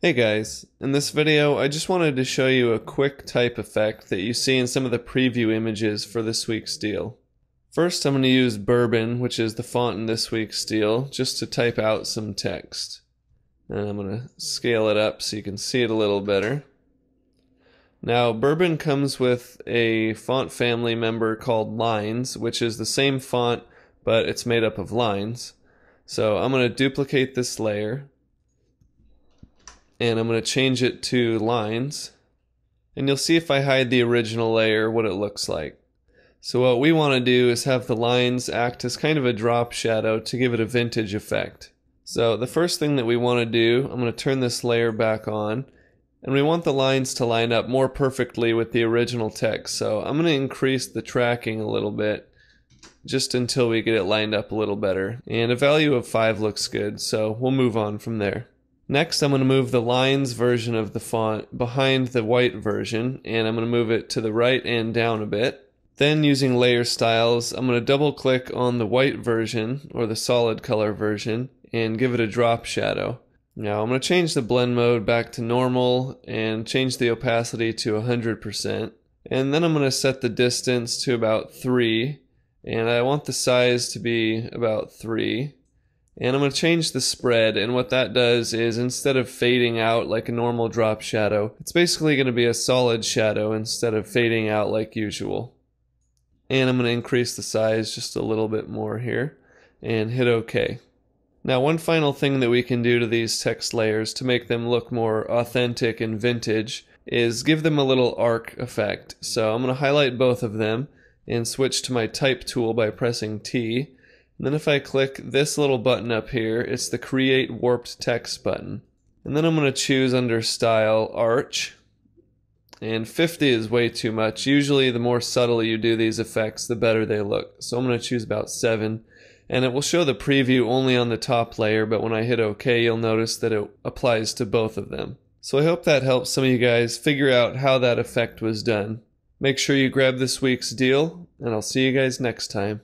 Hey guys, in this video I just wanted to show you a quick type effect that you see in some of the preview images for this week's deal. First I'm going to use Bourbon, which is the font in this week's deal, just to type out some text. And I'm going to scale it up so you can see it a little better. Now Bourbon comes with a font family member called Lines, which is the same font but it's made up of lines. So I'm going to duplicate this layer and I'm going to change it to lines, and you'll see if I hide the original layer what it looks like. So what we want to do is have the lines act as kind of a drop shadow to give it a vintage effect. So the first thing that we want to do, I'm going to turn this layer back on, and we want the lines to line up more perfectly with the original text. So I'm going to increase the tracking a little bit just until we get it lined up a little better, and a value of 5 looks good, so we'll move on from there. Next I'm going to move the lines version of the font behind the white version, and I'm going to move it to the right and down a bit. Then using layer styles, I'm going to double click on the white version, or the solid color version, and give it a drop shadow. Now I'm going to change the blend mode back to normal and change the opacity to 100%. And then I'm going to set the distance to about 3, and I want the size to be about 3. And I'm going to change the spread, and what that does is instead of fading out like a normal drop shadow, it's basically going to be a solid shadow instead of fading out like usual. And I'm going to increase the size just a little bit more here and hit OK. Now one final thing that we can do to these text layers to make them look more authentic and vintage is give them a little arc effect. So I'm going to highlight both of them and switch to my type tool by pressing T. And then if I click this little button up here, it's the Create Warped Text button. And then I'm going to choose under Style, Arch. And 50 is way too much. Usually the more subtle you do these effects, the better they look. So I'm going to choose about 7. And it will show the preview only on the top layer, but when I hit OK, you'll notice that it applies to both of them. So I hope that helps some of you guys figure out how that effect was done. Make sure you grab this week's deal, and I'll see you guys next time.